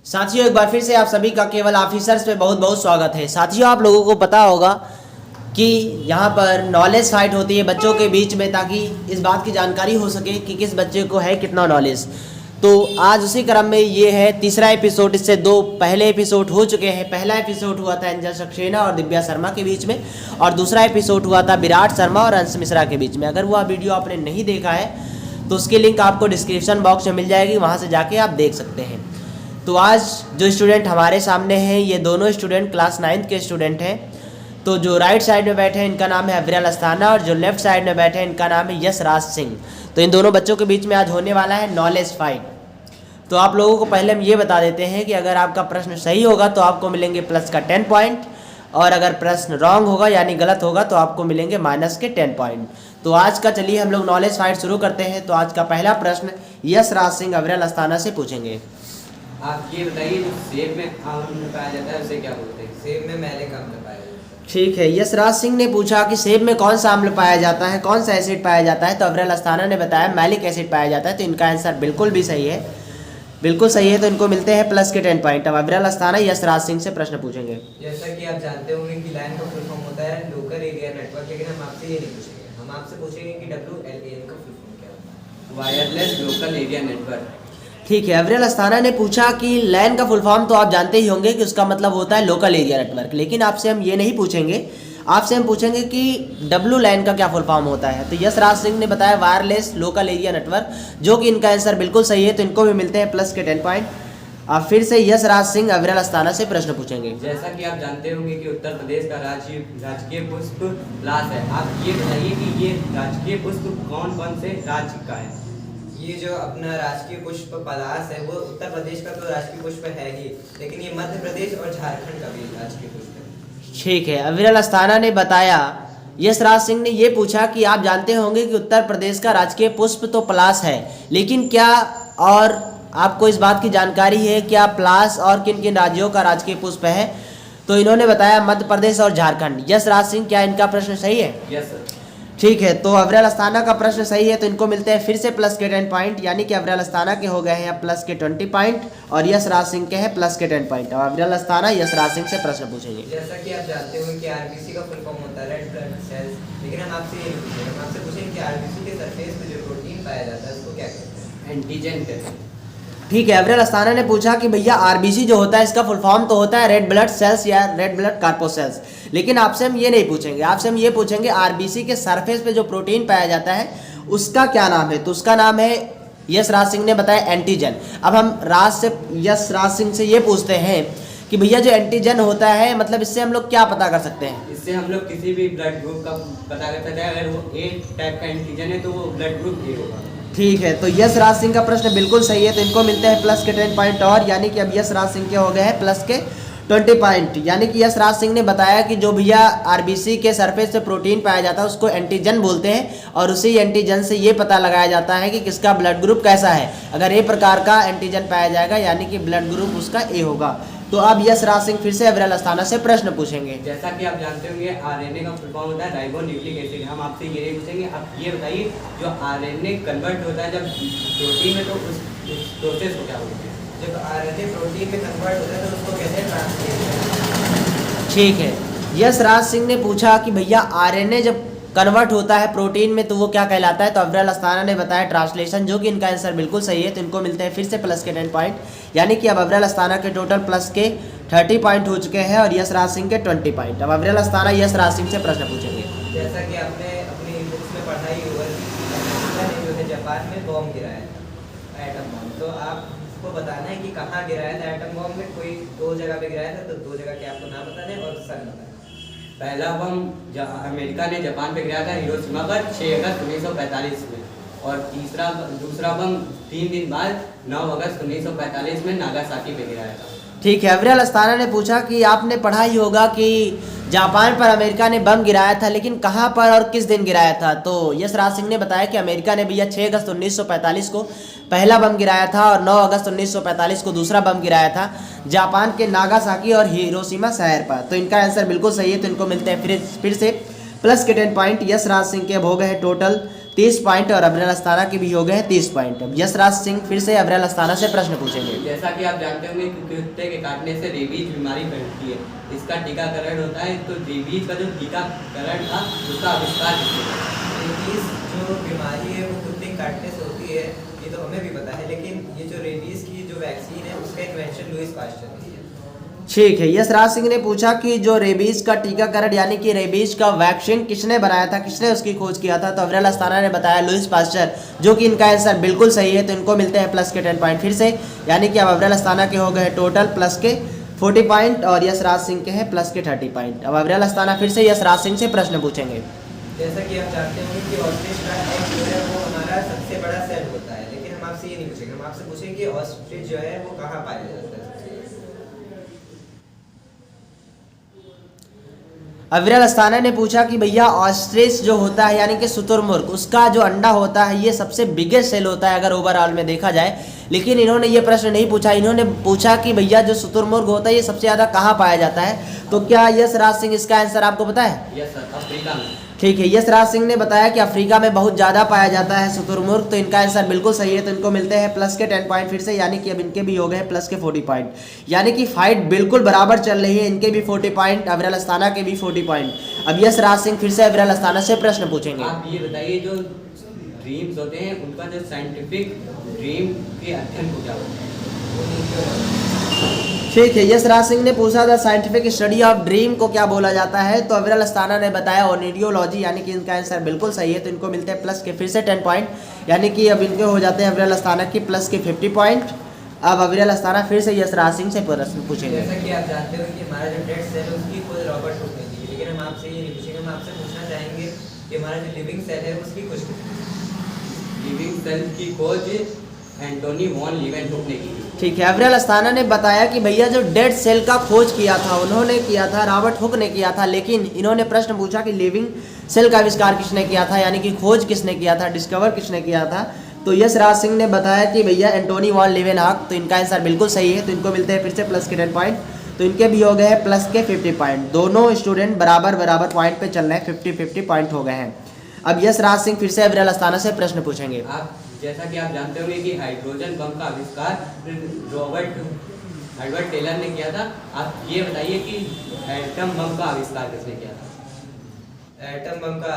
साथियों, एक बार फिर से आप सभी का केवल ऑफिसर्स पे बहुत बहुत स्वागत है। साथियों, आप लोगों को पता होगा कि यहाँ पर नॉलेज फाइट होती है बच्चों के बीच में, ताकि इस बात की जानकारी हो सके कि किस बच्चे को है कितना नॉलेज। तो आज उसी क्रम में ये है तीसरा एपिसोड। इससे दो पहले एपिसोड हो चुके हैं। पहला एपिसोड हुआ था एंजल सक्सेना और दिव्या शर्मा के बीच में, और दूसरा एपिसोड हुआ था विराट शर्मा और अंश मिश्रा के बीच में। अगर वो वीडियो आपने नहीं देखा है तो उसकी लिंक आपको डिस्क्रिप्शन बॉक्स में मिल जाएगी, वहाँ से जाके आप देख सकते हैं। तो आज जो स्टूडेंट हमारे सामने हैं, ये दोनों स्टूडेंट क्लास 9th के स्टूडेंट हैं। तो जो राइट साइड में बैठे हैं इनका नाम है अविरल अस्थाना, और जो लेफ्ट साइड में बैठे हैं इनका नाम है यशराज सिंह। तो इन दोनों बच्चों के बीच में आज होने वाला है नॉलेज फाइट। तो आप लोगों को पहले हम ये बता देते हैं कि अगर आपका प्रश्न सही होगा तो आपको मिलेंगे प्लस का 10 पॉइंट, और अगर प्रश्न रॉन्ग होगा यानी गलत होगा तो आपको मिलेंगे माइनस के 10 पॉइंट। तो आज का चलिए हम लोग नॉलेज फाइट शुरू करते हैं। तो आज का पहला प्रश्न यशराज सिंह अविरल अस्थाना से पूछेंगे। आप ये बताइए, जो सेब में आम्ल पाया जाता है उसे क्या बोलते हैं? सेब में मैलिक अम्ल पाया जाता है। ठीक है, यशराज सिंह ने पूछा कि सेब में कौन सा अम्ल पाया जाता है, कौन सा एसिड पाया जाता है। तो अविरल अस्थाना ने बताया मैलिक एसिड पाया जाता है। तो इनका आंसर बिल्कुल भी सही है, बिल्कुल सही है। तो इनको मिलते हैं प्लस के 10 पॉइंट। अब अविरल अस्थाना यशराज सिंह से प्रश्न पूछेंगे। जैसा कि आप जानते होंगे कि लाइन का फुल फॉर्म होता है लोकल एरिया नेटवर्क, लेकिन हम आपसे ये नहीं पूछेंगे। हम आपसे पूछेंगे कि WLAN का फुल फॉर्म क्या होता है? Wireless local area network. ठीक है, अविरल अस्थाना ने पूछा कि लैन का फुल फॉर्म तो आप जानते ही होंगे कि उसका मतलब होता है लोकल एरिया नेटवर्क, लेकिन आपसे हम ये नहीं पूछेंगे। आपसे हम पूछेंगे कि डब्ल्यू लैन का क्या फुल फॉर्म होता है। तो यशराज सिंह ने बताया वायरलेस लोकल एरिया नेटवर्क, जो कि इनका आंसर बिल्कुल सही है। तो इनको भी मिलते हैं प्लस के 10 पॉइंट। अब फिर से यशराज सिंह अविरल अस्थाना से प्रश्न पूछेंगे। जैसा कि आप जानते होंगे कि उत्तर प्रदेश का राजकीय पुष्प लास है। आप ये बताइए कि ये राजकीय पुष्प कौन कौन से राज्य का है? ये जो अपना राजकीय पुष्प पलाश है वो उत्तर प्रदेश का तो राजकीय पुष्प है ही, लेकिन ये मध्य प्रदेश और झारखंड का भी राजकीय पुष्प है। ठीक है, अविरल अस्थाना ने बताया, यशराज सिंह ने ये पूछा कि आप जानते होंगे कि उत्तर प्रदेश का राजकीय पुष्प तो पलाश है, लेकिन क्या और आपको इस बात की जानकारी है क्या पलाश और किन किन राज्यों का राजकीय पुष्प है। तो इन्होंने बताया मध्य प्रदेश और झारखंड। यशराज सिंह, क्या इनका प्रश्न सही है? Yes sir. ठीक है, तो अविरल अस्थाना का प्रश्न सही है। तो इनको मिलते हैं फिर से प्लस के 10 पॉइंट, यानी कि अविरल अस्थाना के हो गए हैं अब प्लस के 20 पॉइंट और यशराज सिंह के हैं प्लस के 10 पॉइंट। अब अविरल अस्थाना यशराज सिंह से प्रश्न पूछेंगे। जैसा कि आप जानते हो कि RBC का फुल फॉर्म होता है रेड ब्लड सेल्स, लेकिन हम आपसे ये नहीं पूछेंगे। हम आपसे पूछेंगे कि RBC के सरफेस पे जो प्रोटीन पाया जाता है उसको क्या कहते हैं? एंटीजन कहते हैं। ठीक है, अविरल अस्थाना ने पूछा कि भैया आरबीसी जो होता है इसका फुल फॉर्म तो होता है रेड ब्लड सेल्स या रेड ब्लड कार्पोसेल्स, लेकिन आपसे हम ये नहीं पूछेंगे। आपसे हम ये पूछेंगे आरबीसी के सरफेस पे जो प्रोटीन पाया जाता है उसका क्या नाम है। तो उसका नाम है, यशराज सिंह ने बताया एंटीजन। अब हम यशराज सिंह से ये पूछते हैं कि भैया जो एंटीजन होता है, मतलब इससे हम लोग क्या पता कर सकते हैं? इससे हम लोग किसी भी ब्लड ग्रुप का पता कर सकते हैं। अगर वो A टाइप का एंटीजन है तो वो ब्लड ग्रुप A होगा। ठीक है, तो यशराज सिंह का प्रश्न बिल्कुल सही है। तो इनको मिलते हैं प्लस के 10 पॉइंट, और यानी कि अब यशराज सिंह के हो गए हैं प्लस के 20 पॉइंट। यानी कि यशराज सिंह ने बताया कि जो भैया आरबीसी के सरफेस से प्रोटीन पाया जाता है उसको एंटीजन बोलते हैं, और उसी एंटीजन से ये पता लगाया जाता है कि किसका ब्लड ग्रुप कैसा है। अगर ए प्रकार का एंटीजन पाया जाएगा यानी कि ब्लड ग्रुप उसका ए होगा। तो अब यशराज सिंह फिर से अविरल अस्थाना से प्रश्न पूछेंगे। जैसा कि आप जानते होंगे RNA का फुल फॉर्म होता है राइबोन्यूक्लिक एसिड। हम आपसे ये नहीं पूछेंगे। आप ये बताइए, जो RNA कन्वर्ट होता है जब प्रोटीन में, तो उस प्रोसेस को क्या बोलते हैं? जब RNA प्रोटीन में कन्वर्ट होता है तो उसको कहते हैं ट्रांसलेशन। ठीक है, यशराज सिंह ने पूछा कि भैया आरएनए जब कन्वर्ट होता है प्रोटीन में तो वो क्या कहलाता है। तो अविरल अस्थाना ने बताया ट्रांसलेशन, जो कि इनका आंसर बिल्कुल सही है। तो इनको मिलते हैं फिर से प्लस के 10 पॉइंट, यानी कि अब अविरल अस्थाना के टोटल प्लस के 30 पॉइंट हो चुके हैं और यशराज सिंह के 20 पॉइंट। अब अविरल अस्थाना यशराज सिंह से प्रश्न पूछेंगे। जैसा कि आपने अपनी बुक्स में पढ़ा ही होगा कि अमेरिका ने जो है जापान में बॉम्ब गिराया था, एटम बॉम्ब। तो आपको बताना है कि कहाँ गिराया था एटम बॉम्ब में। कोई दो जगह पे गिराया था, तो दो जगह के आपको नाम बताने और सन बताना। पहला बम अमेरिका ने जापान पे गिराया था हिरोशिमा पर 6 अगस्त 1945 में, और दूसरा बम 3 दिन बाद 9 अगस्त 1945 में नागासाकी पे गिराया था। ठीक है, अविरल अस्थाना ने पूछा कि आपने पढ़ा ही होगा कि जापान पर अमेरिका ने बम गिराया था, लेकिन कहाँ पर और किस दिन गिराया था। तो यशराज सिंह ने बताया कि अमेरिका ने भैया 6 अगस्त 1945 को पहला बम गिराया था और 9 अगस्त 1945 को दूसरा बम गिराया था जापान के नागासाकी और हिरोशिमा शहर पर। तो इनका आंसर बिल्कुल सही है। तो इनको मिलते हैं फिर से प्लस के 10 पॉइंट। यशराज सिंह के अब हो गए हैं टोटल 30 पॉइंट और अब्रेल अस्थाना के भी हो गए हैं 30 पॉइंट। अब यशराज सिंह फिर से अब्रेल अस्थाना से प्रश्न पूछेंगे। जैसा कि आप जानते होंगे कि कुत्ते के काटने से रेबीज बीमारी फैलती है, इसका टीकाकरण होता है। तो रेबीज का जो टीकाकरण था उसका आविष्कार किसने किया? रेबीज जो बीमारी है वो कुत्ते के काटने से होती है, ये तो हमें भी पता है, लेकिन ये जो रेबीज की जो वैक्सीन है उसका इन्वेंशन लुईस पास्चर ने किया। ठीक है, यशराज सिंह ने पूछा कि जो रेबीज का टीकाकरण यानी कि रेबीज का वैक्सीन किसने बनाया था, किसने उसकी खोज किया था? तो अब्रेल अस्थाना ने बताया लुईस पास्चर, जो कि इनका आंसर बिल्कुल सही है। तो इनको मिलते हैं प्लस के 10 पॉइंट फिर से, यानी कि अब अब्रेल अस्थाना के हो गए टोटल प्लस के 40 पॉइंट और यशराज सिंह के हैं प्लस के 30 पॉइंट। अब अब्रेल अस्थाना फिर से यशराज सिंह से प्रश्न पूछेंगे। जैसा कि आप जानते होंगे कि ऑस्ट्रिच का एग जो है वो हमारा सबसे बड़ा सेल होता है, लेकिन हम आपसे ये नहीं पूछेंगे, हम आपसे पूछेंगे कि ऑस्ट्रिच जो है वो कहाँ पाया जाता है। अब्रेल अस्थाना ने पूछा कि भैया ऑस्ट्रिच जो होता है यानी कि शुतुरमुर्ग, उसका जो अंडा होता है ये सबसे बिगेस्ट सेल होता है अगर ओवरऑल में देखा जाए। लेकिन इन्होंने ये प्रश्न नहीं पूछा, इन्होंने पूछा कि भैया जो शुतुरमुर्ग होता है ये सबसे ज़्यादा कहाँ पाया जाता है। तो क्या यशराज सिंह इसका आंसर आपको पता है? यस सर, अफ्रीका में। ठीक है, यशराज सिंह ने बताया कि अफ्रीका में बहुत ज़्यादा पाया जाता है शुतुरमुर्ग। तो इनका आंसर बिल्कुल सही है। तो इनको मिलते हैं प्लस के 10 पॉइंट फिर से, यानी कि अब इनके भी हो गए प्लस के 40 पॉइंट। यानी कि फाइट बिल्कुल बराबर चल रही है, इनके भी 40 पॉइंट, अब्रेल अस्थाना के भी 40 पॉइंट। अब यशराज सिंह फिर से अब्रेल अस्थाना से प्रश्न पूछेंगे। आप ये बताइए जो ड्रीम्स होते हैं उनका जो साइंटिफिक ड्रीम के अध्ययन को क्या बोलते हैं? ठीक है, यशराज सिंह ने पूछा था साइंटिफिक स्टडी ऑफ ड्रीम को क्या बोला जाता है। तो अब्रेल अस्थाना ने बताया ओनिडियोलॉजी, यानी कि इनका आंसर बिल्कुल सही है। तो इनको मिलते हैं प्लस के फिर से 10 पॉइंट, यानी कि अब इनके हो जाते हैं अब्रेल अस्थाना की प्लस के 50 पॉइंट। अब अब्रेल अस्थाना फिर से यशराज सिंह से प्रश्न पूछेंगे। जैसा कि आप जानते हो कि हमारा जो डेड सेल है उसकी खोज रॉबर्ट हुक ने की, लेकिन हम आपसे ये नहीं पूछेंगे, हम आपसे पूछना चाहेंगे कि हमारा जो लिविंग सेल है उसकी खोज किसने की? लिविंग सेल की खोज एंटोनी वॉन लीवेनहुक ने की। ठीक है, अब्रेल अस्थाना ने बताया कि भैया जो डेड सेल का खोज किया था उन्होंने किया था, रॉबर्ट हुक ने किया था। लेकिन इन्होंने प्रश्न पूछा कि लिविंग सेल का आविष्कार किसने किया था, यानी कि खोज किसने किया था, डिस्कवर किसने किया था। तो यशराज सिंह ने बताया कि भैया एंटोनी वॉन लीवेनहॉक। तो इनका आंसर बिल्कुल सही है। तो इनको मिलते हैं फिर से प्लस के 10 पॉइंट। तो इनके भी हो गए हैं प्लस के 50 पॉइंट। दोनों स्टूडेंट बराबर बराबर पॉइंट पे चल रहे हैं, 50-50 पॉइंट हो गए हैं। अब यशराज सिंह फिर से अब्रेल अस्थाना से प्रश्न पूछेंगे। आप जैसा कि आप जानते होंगे कि हाइड्रोजन बम का आविष्कार रॉबर्ट टेलर ने किया था। आप ये बताइए कि एटम बम का आविष्कार किसने किया था? एटम बम का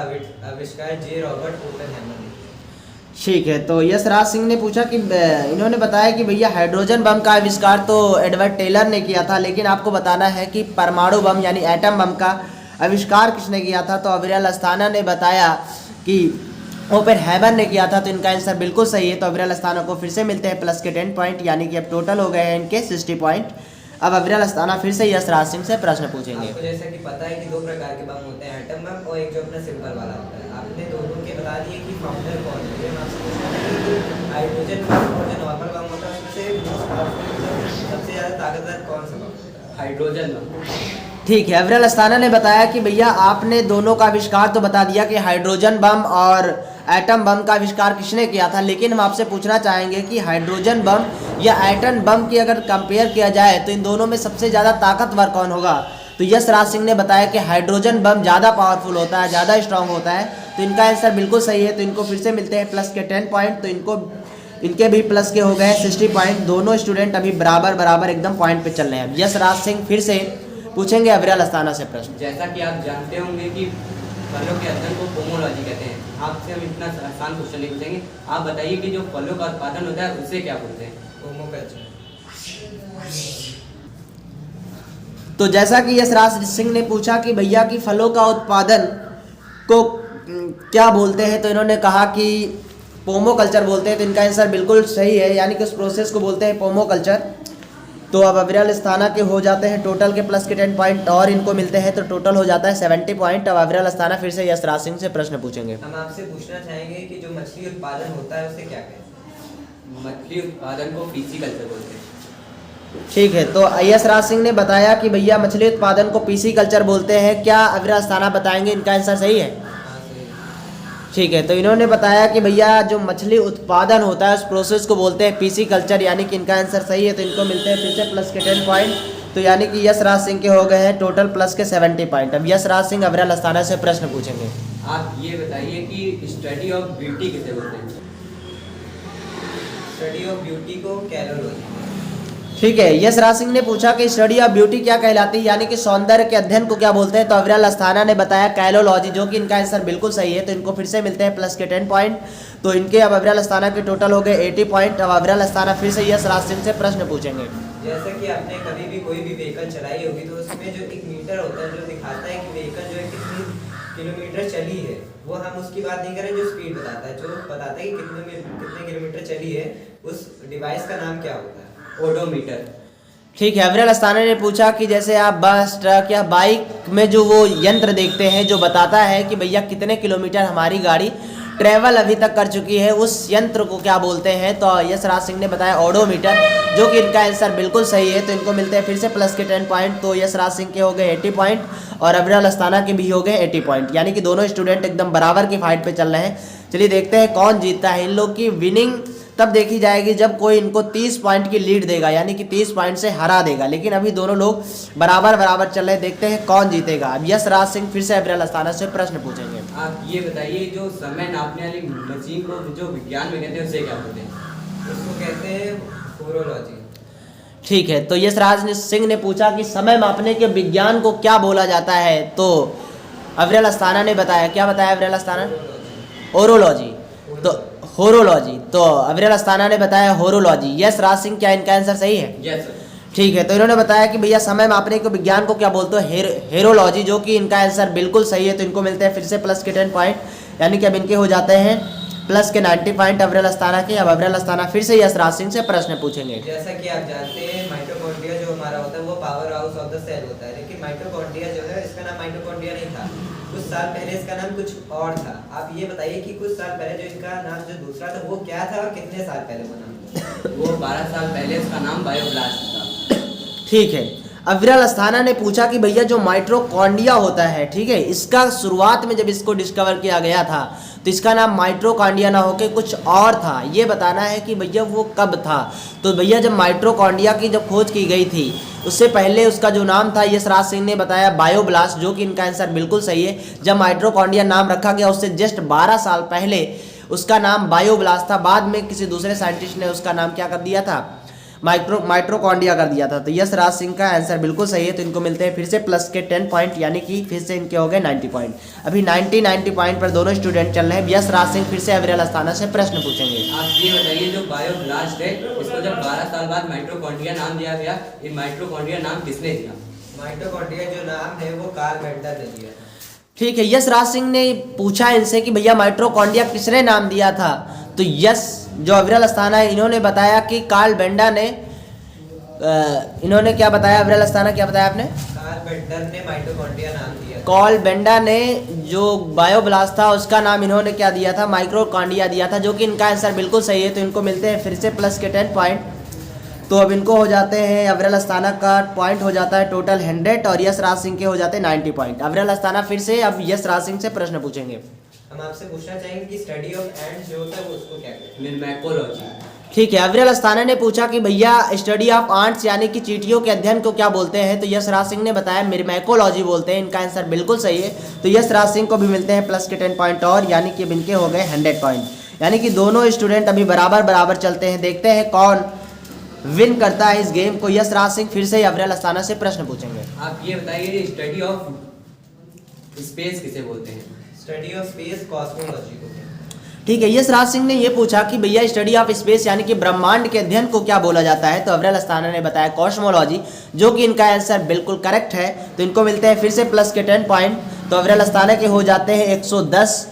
आविष्कार जे रॉबर्ट ओपेनहाइमर ने किया। ठीक है, तो यशराज सिंह ने पूछा कि इन्होंने बताया कि भैया हाइड्रोजन बम का आविष्कार तो एडवर्ड टेलर ने किया था, लेकिन आपको बताना है कि परमाणु बम यानी एटम बम का आविष्कार किसने किया था। तो अब्रेल अस्थाना ने बताया कि ओपेनहाइमर ने किया था। तो इनका आंसर बिल्कुल सही है। तो अब्रेल अस्थाना को फिर से मिलते हैं प्लस के 10 पॉइंट, यानी कि अब टोटल हो गए हैं इनके 60 पॉइंट। अब अब्रेल अस्थाना फिर से यशराज सिंह से प्रश्न पूछेंगे। आपको जैसा कि पता है कि दो प्रकार के बम होते हैं, एटम बम और एक जो अपना सिंपल वाला होता है। आपने दोनों के बता दिए कि फाउंडर कौन है। हम आपसे पूछना चाहेंगे कि हाइड्रोजन बम और जो नॉर्मल बम होता है उसमें से मोस्ट पावरफुल सबसे ज़्यादा ताकतवर कौन सा बम होता है? Hydrogen bomb. ठीक है, अब्रेल अस्थाना ने बताया कि भैया आपने दोनों का आविष्कार तो बता दिया कि हाइड्रोजन बम और एटम बम का आविष्कार किसने किया था, लेकिन हम आपसे पूछना चाहेंगे कि हाइड्रोजन बम या एटम बम की अगर कंपेयर किया जाए तो इन दोनों में सबसे ज़्यादा ताकतवर कौन होगा। तो यशराज सिंह ने बताया कि हाइड्रोजन बम ज़्यादा पावरफुल होता है, ज़्यादा स्ट्रांग होता है। तो इनका आंसर बिल्कुल सही है। तो इनको फिर से मिलते हैं प्लस के 10 पॉइंट। तो इनके भी प्लस के हो गए 60 पॉइंट। दोनों स्टूडेंट अभी बराबर बराबर एकदम पॉइंट पे चल रहे हैं। यशराज सिंह फिर से पूछेंगे अब्रेल अस्थाना से प्रश्न। जैसा कि आप जानते होंगे कि फलों के अध्ययन को पोमोलॉजी कहते हैं। आपसे हम इतना आसान क्वेश्चन नहीं पूछेंगे, आप बताइए कि जो फलों का उत्पादन होता है उसे क्या बोलते हैं? पोमोकल्चर। तो जैसा कि यशराज सिंह ने पूछा कि भैया की फलों का उत्पादन को क्या बोलते हैं, तो इन्होंने कहा कि पोमोकल्चर बोलते हैं। तो इनका आंसर बिल्कुल सही है, यानी कि उस प्रोसेस को बोलते हैं पोमोकल्चर। तो अब अब्रेल अस्थाना के हो जाते हैं टोटल के प्लस के 10 पॉइंट और इनको मिलते हैं, तो टोटल हो जाता है 70 पॉइंट। अब अब्रेल अस्थाना फिर से यशराज सिंह से प्रश्न पूछेंगे। हम आपसे पूछना चाहेंगे कि जो मछली उत्पादन होता है उसे क्या कहते हैं? मछली उत्पादन को पीसीकल्चर बोलते हैं। ठीक है, तो यशराज सिंह ने बताया कि भैया मछली उत्पादन को पीसीकल्चर बोलते हैं। क्या अब्रेल अस्थाना बताएंगे इनका आंसर सही है? हाँ, सही है। ठीक है, तो इन्होंने बताया कि भैया जो मछली उत्पादन होता है उस प्रोसेस को बोलते हैं पीसीकल्चर, यानी कि इनका आंसर सही है। तो इनको मिलते हैं फिर से प्लस के 10 पॉइंट। तो यानी कि यशराज सिंह के हो गए हैं टोटल प्लस के 70 पॉइंट। अब यशराज सिंह अब्रेल अस्थाना से प्रश्न पूछेंगे। आप ये बताइए कि स्टडी ऑफ ब्यूटी किसे बोलते हैं? स्टडी ऑफ ब्यूटी को कैलोलॉजी। ठीक है, यश राज सिंह ने पूछा कि स्टडी ऑफ ब्यूटी क्या कहलाती है, यानी कि सौंदर्य के अध्ययन को क्या बोलते हैं? तो अविरल अस्थाना ने बताया कैलोलॉजी, जो कि इनका आंसर बिल्कुल सही है। तो इनको फिर से मिलते हैं प्लस के 10 पॉइंट। तो इनके अब अविरल अस्थाना के टोटल हो गए 80 पॉइंट। अब अविरल अस्थाना फिर से यश राज सिंह से प्रश्न पूछेंगे। जैसे कि आपने कभी भी कोई भी व्हीकल चलाई होगी तो उसमें जो एक मीटर होता है जो दिखाता है कि व्हीकल जो है कितनी किलोमीटर चली है, वो हम उसकी बात नहीं करें, जो स्पीड बताता है, जो बताता है कि कितने किलोमीटर चली है, उस डिवाइस का नाम क्या होता है? ओडोमीटर। ठीक है, अविरल अस्थाना ने पूछा कि जैसे आप बस, ट्रक या बाइक में जो वो यंत्र देखते हैं जो बताता है कि भैया कितने किलोमीटर हमारी गाड़ी ट्रैवल अभी तक कर चुकी है, उस यंत्र को क्या बोलते हैं? तो यश राज सिंह ने बताया ओडोमीटर, जो कि इनका आंसर बिल्कुल सही है। तो इनको मिलते हैं फिर से प्लस के 10 पॉइंट। तो यश राज सिंह के हो गए 80 पॉइंट और अविरल अस्थाना के भी हो गए 80 पॉइंट, यानी कि दोनों स्टूडेंट एकदम बराबर की फाइट पे चल रहे हैं। चलिए देखते हैं कौन जीतता है। इन लोग की विनिंग तब देखी जाएगी जब कोई इनको 30 पॉइंट की लीड देगा, यानी कि 30 पॉइंट से हरा देगा। लेकिन अभी दोनों लोग बराबर बराबर चल रहे हैं, देखते हैं कौन जीतेगा। अब यश राज सिंह फिर से अविरल अस्थाना से प्रश्न पूछेंगे। आप ये बताइए जो समय नापने वाली मशीन को जो विज्ञान में कहते हैं उसे क्या बोलते हैं? उसको कहते हैं होरोलॉजी। ठीक है, तो यश राज सिंह ने पूछा कि समय मापने के विज्ञान को क्या बोला जाता है? तो अविरल अस्थाना ने बताया, क्या बताया अविरल अस्थाना? ओरोलॉजी। तो होरोलॉजी, तो अविरल अस्थाना ने बताया होरोलॉजी। यश राज सिंह, क्या इनका आंसर सही है? Yes sir. ठीक है, तो इन्होंने बताया कि भैया समय मापने के विज्ञान को क्या बोलते हैं? हेरोलॉजी, जो कि इनका आंसर बिल्कुल सही है। तो इनको मिलते हैं फिर से प्लस के 10 पॉइंट, यानी कि अब इनके हो जाते हैं प्लस के 90 पॉइंट अविरल अस्थाना के। अब अविरल अस्थाना फिर से यश राज सिंह से प्रश्न पूछेंगे। जैसा कि आप जानते हैं माइटोकॉन्ड्रिया जो हमारा होता है वो power house of the cell होता है, लेकिन माइटोकॉन्ड्रिया जो है इसका नाम माइटोकॉन्ड्रिया नहीं था, कुछ साल पहले इसका नाम कुछ और था। आप ये बताइए कि कुछ साल पहले जो इनका नाम जो दूसरा था वो क्या था और कितने साल पहले वो नाम? वो 12 साल पहले इसका नाम बायोब्लास्ट था। ठीक है, अविरल अस्थाना ने पूछा कि भैया जो माइटोकॉन्ड्रिया होता है, ठीक है, इसका शुरुआत में जब इसको डिस्कवर किया गया था तो इसका नाम माइटोकॉन्ड्रिया ना होके कुछ और था। ये बताना है कि भैया वो कब था। तो भैया जब माइटोकॉन्ड्रिया की जब खोज की गई थी उससे पहले उसका जो नाम था, यश राज सिंह ने बताया बायोब्लास्ट, जो कि इनका आंसर बिल्कुल सही है। जब माइटोकॉन्ड्रिया नाम रखा गया उससे जस्ट 12 साल पहले उसका नाम बायोब्लास्ट था। बाद में किसी दूसरे साइंटिस्ट ने उसका नाम क्या कर दिया था? माइटोकॉन्ड्रिया कर दिया था। तो यश राज सिंह का आंसर बिल्कुल सही है। तो इनको मिलते हैं फिर से प्लस के 10 पॉइंट, यानी कि फिर से इनके हो गए 90 पॉइंट। अभी 90 पॉइंट पर दोनों स्टूडेंट चल रहे हैं। यश राज सिंह फिर से अविरल अस्थाना से प्रश्न पूछेंगे। आप ये बताइए जो बायोब्लास्ट है इसको जब 12 साल बाद माइटोकॉन्ड्रिया नाम दिया गया, ये माइटोकॉन्ड्रिया नाम किसने दिया? माइटोकॉन्ड्रिया जो नाम है वो कार्ल बेंटर ने दिया था। ठीक है, यश राज सिंह ने पूछा इनसे कि भैया माइटोकॉन्ड्रिया किसने नाम दिया था? तो यश जो अविरल अस्थाना है इन्होंने बताया कि कार्ल बेंडर ने। इन्होंने क्या बताया? अविरल अस्थाना क्या बताया आपने? कार्ल बेंटर ने माइटोकॉन्ड्रिया नाम दिया। कार्ल बेंडर ने जो बायोब्लास्ट था उसका नाम इन्होंने क्या दिया था? माइटोकॉन्ड्रिया दिया था, जो कि इनका आंसर बिल्कुल सही है। तो इनको मिलते हैं फिर से प्लस के 10 पॉइंट। तो अब इनको हो जाते हैं, अविरल अस्थाना का पॉइंट हो जाता है टोटल 100 और यश राज सिंह के हो जाते हैं 90 पॉइंट। अविरल अस्थाना फिर से अब यश राज सिंह से प्रश्न पूछेंगे। हम आपसे पूछना चाहेंगे कि स्टडी ऑफ एंड्स जो होता है वो उसको क्या कहते हैं? निर्मैकोलॉजी। ठीक है, अविरल अस्थाना ने पूछा कि भैया स्टडी ऑफ आंट्स यानी कि चींटियों के अध्ययन को क्या बोलते हैं? तो यश राज सिंह ने बताया मिर्मैकोलॉजी बोलते हैं। इनका आंसर बिल्कुल सही है। तो यश राज सिंह को भी मिलते हैं प्लस के 10 पॉइंट और, यानी कि इनके हो गए 100 पॉइंट, यानी कि दोनों स्टूडेंट अभी बराबर बराबर चलते हैं। देखते हैं कौन विन करता है इस गेम को। यश राज सिंह फिर से अविरल अस्थाना से प्रश्न पूछेंगे। आप ये बताइए स्टडी ऑफ स्पेस किसे बोलते हैं? स्टडी ऑफ स्पेस कॉस्मोलॉजी को कहते हैं। ठीक है, यश राज सिंह ने ये पूछा कि भैया स्टडी ऑफ स्पेस यानी कि ब्रह्मांड के अध्ययन को क्या बोला जाता है? तो अविरल अस्थाना ने बताया कॉस्मोलॉजी, जो कि इनका आंसर बिल्कुल करेक्ट है। तो इनको मिलते हैं फिर से प्लस के 10 पॉइंट। तो अविरल अस्थाना के हो जाते हैं 110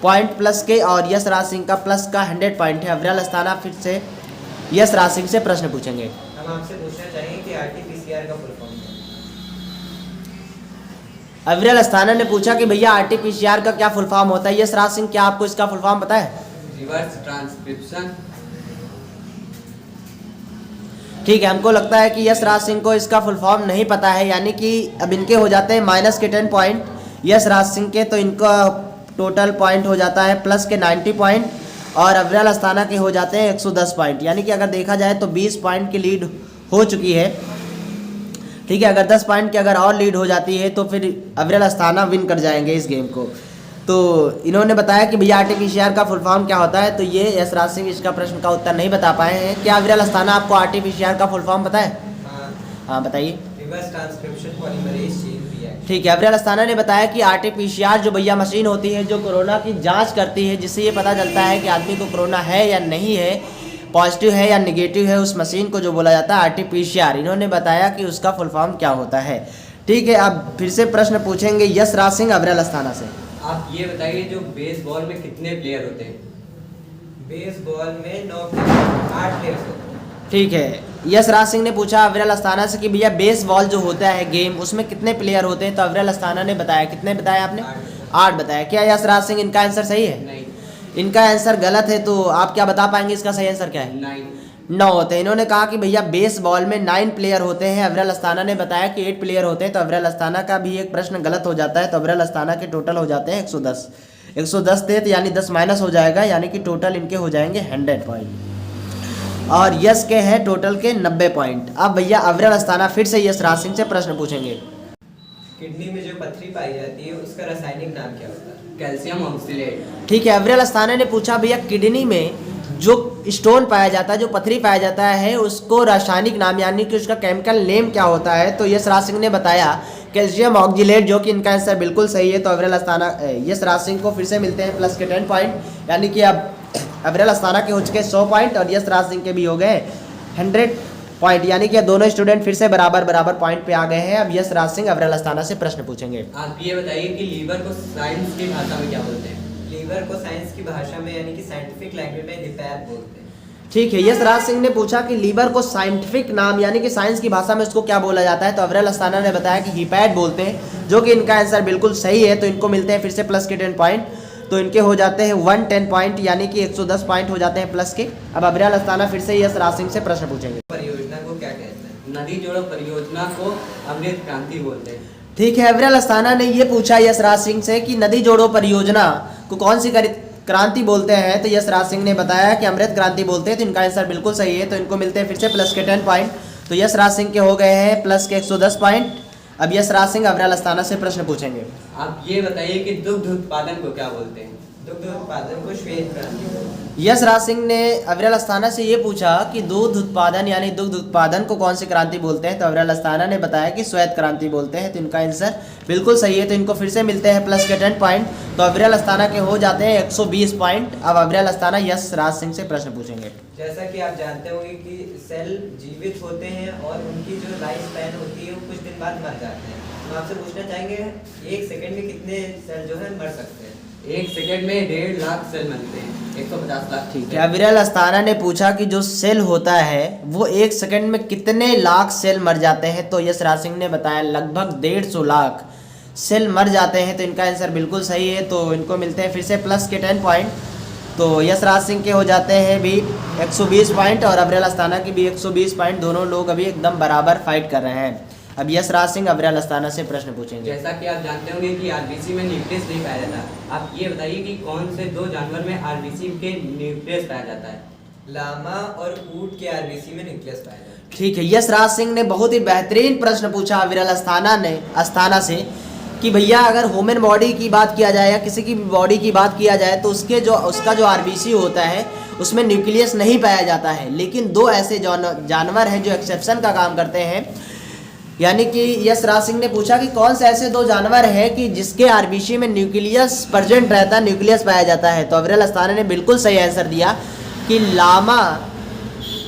पॉइंट प्लस के और यश राज सिंह का प्लस का 100 पॉइंट है। अविरल अस्थाना फिर से यश राज सिंह से प्रश्न पूछेंगे। हम आपसे पूछना चाहेंगे कि आरटीपीसीआर का फुल फॉर्म क्या है? अविरल अस्थाना ने पूछा कि भैया आरटीपीसीआर का क्या फुल फॉर्म होता है? यश राज सिंह, क्या आपको इसका फुल फॉर्म पता है? Reverse transcription. ठीक है, हमको लगता है कि यश राज सिंह को इसका फुल फॉर्म नहीं पता है, यानी कि अब इनके हो जाते हैं माइनस के 10 पॉइंट यश राज सिंह के। तो इनका टोटल पॉइंट हो जाता है प्लस के 90 पॉइंट और अविरल अस्थाना के हो जाते हैं 110 पॉइंट, यानी कि अगर देखा जाए तो 20 पॉइंट की लीड हो चुकी है। ठीक है, अगर 10 पॉइंट की अगर और लीड हो जाती है तो फिर अविरल अस्थाना विन कर जाएंगे इस गेम को। तो इन्होंने बताया कि भैया आरटीपीसीआर का फुल फॉर्म क्या होता है, तो ये यशराज सिंह इसका प्रश्न का उत्तर नहीं बता पाए हैं। क्या अविरल अस्थाना आपको आरटीपीसीआर का फुल फॉर्म पता है? हाँ बताइए। Reverse transcription polymerase chain reaction. ठीक है, अविरल अस्थाना ने बताया कि आरटीपीसीआर जो भैया मशीन होती है जो कोरोना की जांच करती है, जिससे ये पता चलता है कि आदमी को कोरोना है या नहीं है, पॉजिटिव है या नेगेटिव है, उस मशीन को जो बोला जाता है आरटीपीसीआर। इन्होंने बताया कि उसका फुल फॉर्म क्या होता है। ठीक है, अब फिर से प्रश्न पूछेंगे यशराज सिंह अविरल अस्थाना से। आप ये बताइए जो बेसबॉल में कितने प्लेयर होते हैं? बेसबॉल में 9 प्लेयर 8 प्लेयर्स होते हैं। ठीक है, यशराज सिंह ने पूछा अविरल अस्थाना से कि भैया बेसबॉल जो होता है गेम, उसमें कितने प्लेयर होते हैं, तो अविरल अस्थाना ने बताया, कितने बताया आपने? 8 बताया। क्या यशराज सिंह इनका आंसर सही है? नहीं। इनका आंसर गलत है, तो आप क्या बता पाएंगे इसका सही आंसर क्या है? 9 होते हैं। इन्होंने कहा कि भैया बेसबॉल में 9 प्लेयर होते हैं, अविरल अस्थाना ने बताया कि 8 प्लेयर होते हैं, तो अविरल अस्थाना का भी एक प्रश्न गलत हो जाता है। तो अविरल अस्थाना के टोटल हो जाते हैं 110। 110 थे तो यानी 10 माइनस हो जाएगा, यानी कि टोटल इनके हो जाएंगे 100 पॉइंट। और यश के हैं टोटल के 90 पॉइंट। अब भैया अविरल अस्थाना फिर से यशराज सिंह से प्रश्न पूछेंगे। किडनी में जो पथरी पाई जाती है उसका रासायनिक नाम क्या होता है? Calcium oxalate. ठीक है, अविरल अस्थाना ने पूछा भैया किडनी में जो स्टोन पाया जाता है, जो पथरी पाया जाता है, उसको रासायनिक नाम यानी कि उसका केमिकल नेम क्या होता है, तो यशराज सिंह ने बताया कैल्शियम ऑक्सीलेट, जो कि इनका आंसर बिल्कुल सही है। तो अविरल अस्थाना यशराज सिंह को फिर से मिलते हैं प्लस के 10 पॉइंट, यानी कि अब अविरल अस्थाना के हो चुके 100 पॉइंट और यशराज सिंह के भी हो गए 100 पॉइंट, यानी कि दोनों स्टूडेंट फिर से बराबर बराबर पॉइंट पे आ गए हैं। अब यशराज सिंह अविरल अस्थाना से प्रश्न पूछेंगे। आप ये बताइए कि लीवर को साइंस की भाषा में क्या बोलते हैं? लीवर को साइंस की भाषा में यानी कि साइंटिफिक लैंग्वेज में हिपैथ बोलते हैं। ठीक है, यशराज सिंह ने पूछा कि लीवर को साइंटिफिक नाम यानी कि साइंस की भाषा में उसको क्या बोला जाता है, तो अविरल अस्थाना ने बताया कि हिपैट बोलते हैं, जो कि इनका आंसर बिल्कुल सही है। तो इनको मिलते हैं फिर से प्लस के 10 पॉइंट, तो इनके हो जाते हैं 110 पॉइंट, यानी कि 110 पॉइंट हो जाते हैं प्लस के। अब अविरल अस्थाना फिर से यशराज सिंह से प्रश्न पूछेंगे। परियोजना को क्या कहते हैं? नदी जोड़ो परियोजना को अमृत क्रांति बोलते हैं। ठीक है, अविरल अस्थाना ने ये पूछा यशराज सिंह से कि नदी जोड़ो परियोजना को कौन सी क्रांति बोलते हैं, तो यशराज सिंह ने बताया कि अमृत क्रांति बोलते हैं, तो इनका आंसर बिल्कुल सही है। तो इनको मिलते हैं फिर से प्लस के 10 पॉइंट, तो यशराज सिंह के हो गए हैं प्लस के 110 पॉइंट। अब यशराज सिंह अविरल अस्थाना से प्रश्न पूछेंगे। आप ये बताइए कि दुग्ध उत्पादन को क्या बोलते हैं? दुग्ध उत्पादन को श्वेत क्रांति बोलते हैं। यशराज सिंह ने अविरल अस्थाना से ये पूछा कि दूध उत्पादन यानी दुग्ध उत्पादन को कौन सी क्रांति बोलते हैं, तो अविरल अस्थाना ने बताया कि श्वेत क्रांति बोलते हैं, तो इनका आंसर बिल्कुल सही है। तो इनको फिर से मिलते हैं प्लस के 10 पॉइंट, तो अविरल अस्थाना के हो जाते हैं 120 पॉइंट। अब अविरल अस्थाना यशराज सिंह से प्रश्न पूछेंगे। जैसा कि आप जानते होंगे कि सेल जीवित होते हैं और उनकी जो लाइफ स्पैन होती है वो कुछ दिन बाद मर जाते हैं। तो आपसे पूछना चाहेंगे 1 सेकंड में कितने सेल जो है मर सकते हैं? 1 सेकंड में 1.5 लाख सेल बनते हैं, 150 लाख। ठीक है, अविरल अस्थाना ने पूछा कि जो सेल होता है वो 1 सेकंड में कितने लाख सेल मर जाते हैं, तो यशराज सिंह ने बताया लगभग 150 लाख सेल मर जाते हैं, तो इनका आंसर बिल्कुल सही है। तो इनको मिलते हैं फिर से प्लस के 10 पॉइंट, तो यशराज सिंह के हो जाते हैं भी 120 पॉइंट और अविरल अस्थाना की भी 120 पॉइंट। दोनों लोग अभी एकदम बराबर फाइट कर रहे हैं। अब यशराज सिंह अविरल अस्थाना से प्रश्न पूछेंगे। जैसा कि आप जानते होंगे कि आरबीसी में न्यूक्लियस नहीं पाया जाता, आप ये बताइए कि कौन से 2 जानवर में आरबीसी के न्यूक्लियस पाया जाता है? लामा और ऊंट के आरबीसी में न्यूक्लियस पाया जाता है। ठीक है, यशराज सिंह ने बहुत ही बेहतरीन प्रश्न पूछा अविरल अस्थाना से कि भैया अगर ह्यूमन बॉडी की बात किया जाए या किसी की बॉडी की बात किया जाए तो उसका जो आरबीसी होता है उसमें न्यूक्लियस नहीं पाया जाता है, लेकिन 2 ऐसे जानवर हैं जो एक्सेप्शन का काम करते हैं। यानी कि यशराज सिंह ने पूछा कि कौन से ऐसे 2 जानवर हैं कि जिसके आरबीसी में न्यूक्लियस प्रेजेंट रहता है, न्यूक्लियस पाया जाता है, तो अविरल अस्थाना ने बिल्कुल सही आंसर दिया कि लामा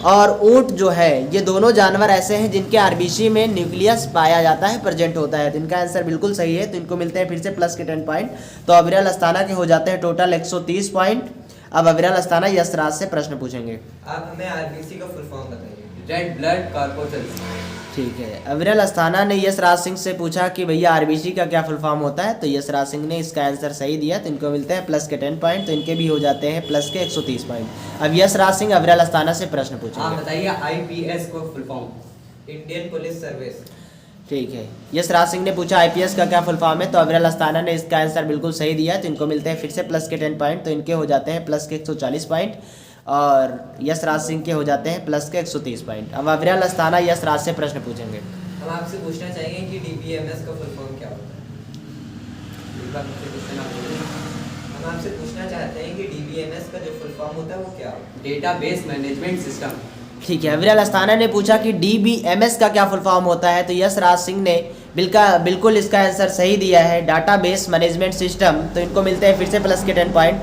और ऊंट जो है ये दोनों जानवर ऐसे हैं जिनके आरबीसी में न्यूक्लियस पाया जाता है, प्रेजेंट होता है, तो इनका आंसर बिल्कुल सही है। तो इनको मिलते हैं फिर से प्लस के 10 पॉइंट, तो अविरल अस्थाना के हो जाते हैं टोटल 130 पॉइंट। अब अविरल अस्थाना यशराज से प्रश्न पूछेंगे। आप हमें आरबीसी का फुल फॉर्म बताइए। Red blood corpuscles. ठीक है, अविरल अस्थाना ने यशराज सिंह से पूछा कि भैया आरबीसी का क्या फुल फॉर्म होता है, तो यशराज सिंह ने इसका आंसर सही दिया, तो इनको मिलते हैं प्लस के 10 पॉइंट, तो इनके भी हो जाते हैं प्लस के 130 पॉइंट। अब यशराज सिंह अविरल अस्थाना से प्रश्न आप पूछेंगे। बताइए आईपीएस को full form. Indian police service. ठीक है, यशराज सिंह ने पूछा आईपीएस का क्या फुल फॉर्म है, तो अविरल अस्थाना ने इसका आंसर बिल्कुल सही दिया, तो इनको मिलते हैं फिर से प्लस के 10 पॉइंट, तो इनके हो जाते हैं प्लस के 140 पॉइंट और यशराज सिंह के हो जाते हैं प्लस के 130 पॉइंट। अब अविरल अस्थाना यशराज से प्रश्न पूछेंगे। हम आपसे पूछना चाहेंगे कि डीबीएमएस का फुल फॉर्म क्या होता है? एक बार मुझसे क्वेश्चन आप बोलिए। हम आपसे पूछना चाहते हैं कि DBMS का जो फुल फॉर्म होता है वो क्या होता है? Database management system. ठीक है, अविरल अस्थाना ने पूछा कि DBMS का क्या फुल फॉर्म होता है, तो यश राज सिंह ने बिल्कुल इसका आंसर सही दिया है, डाटाबेस मैनेजमेंट सिस्टम। तो इनको मिलते हैं फिर से प्लस के 10 पॉइंट।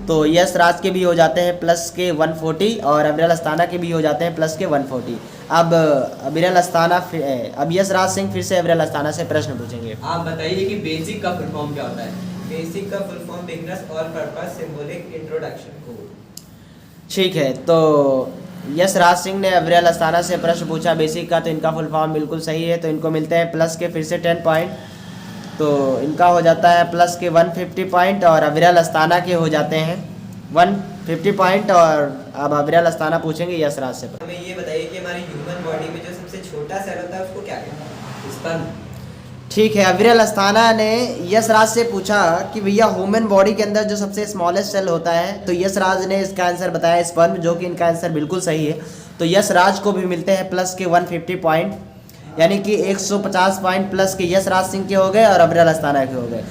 तो यश राज के भी हो जाते हैं प्लस के 140 और अविरल अस्थाना के भी हो जाते हैं प्लस के 140। अब अविरल अस्थाना अब यश राज सिंह फिर से अविरल अस्थाना से प्रश्न पूछेंगे। आप बताइए कि बेसिक का फुल फॉर्म क्या होता है? बेसिक का full form beginners all purpose symbolic introduction code. ठीक है, तो यश राज सिंह ने अविरल अस्थाना से प्रश्न पूछा बेसिक का, तो इनका फुल फॉर्म बिल्कुल सही है। तो इनको मिलते हैं प्लस के फिर से 10 पॉइंट। तो इनका हो जाता है प्लस के 150 पॉइंट और अविरल अस्थाना के हो जाते हैं 150 पॉइंट। और अब अविरल अस्थाना पूछेंगे यश राज से। हमें ये बताइए कि हमारी ह्यूमन बॉडी में जो सबसे छोटा सेल होता है उसको क्या कहते हैं? स्तन। ठीक है, अविरल अस्थाना ने यश राज से पूछा कि भैया ह्यूमन बॉडी के अंदर जो सबसे स्मॉलेस्ट सेल होता है, तो यश राज ने इसका आंसर बताया स्पर्म, जो कि इनका आंसर बिल्कुल सही है। तो यश राज को भी मिलते हैं प्लस के 150 पॉइंट, यानी कि 150 पॉइंट प्लस के यश राज सिंह के हो गए और अविरल अस्थाना के हो गए।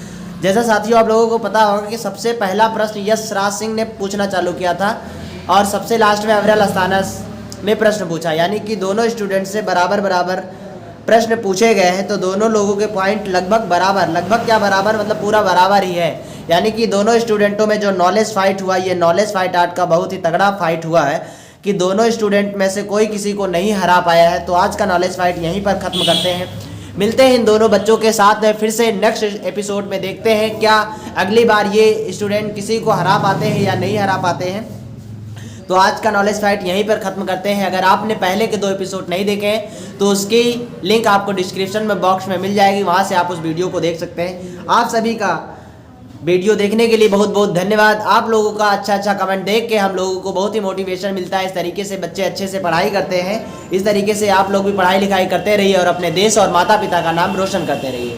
जैसा साथियों आप लोगों को पता होगा कि सबसे पहला प्रश्न यश राज सिंह ने पूछना चालू किया था और सबसे लास्ट में अविरल अस्थाना ने प्रश्न पूछा, यानी कि दोनों स्टूडेंट से बराबर बराबर प्रश्न पूछे गए हैं। तो दोनों लोगों के पॉइंट लगभग बराबर, लगभग क्या बराबर मतलब पूरा बराबर ही है। यानी कि दोनों स्टूडेंटों में जो नॉलेज फाइट हुआ, ये नॉलेज फाइट आर्ट का बहुत ही तगड़ा फाइट हुआ है कि दोनों स्टूडेंट में से कोई किसी को नहीं हरा पाया है। तो आज का नॉलेज फाइट यहीं पर ख़त्म करते हैं। मिलते हैं इन दोनों बच्चों के साथ में फिर से नेक्स्ट एपिसोड में। देखते हैं क्या अगली बार ये स्टूडेंट किसी को हरा पाते हैं या नहीं हरा पाते हैं। तो आज का नॉलेज फाइट यहीं पर ख़त्म करते हैं। अगर आपने पहले के 2 एपिसोड नहीं देखे हैं तो उसकी लिंक आपको डिस्क्रिप्शन में बॉक्स में मिल जाएगी, वहाँ से आप उस वीडियो को देख सकते हैं। आप सभी का वीडियो देखने के लिए बहुत बहुत धन्यवाद। आप लोगों का अच्छा कमेंट देख के हम लोगों को बहुत ही मोटिवेशन मिलता है। इस तरीके से बच्चे अच्छे से पढ़ाई करते हैं। इस तरीके से आप लोग भी पढ़ाई लिखाई करते रहिए और अपने देश और माता पिता का नाम रोशन करते रहिए।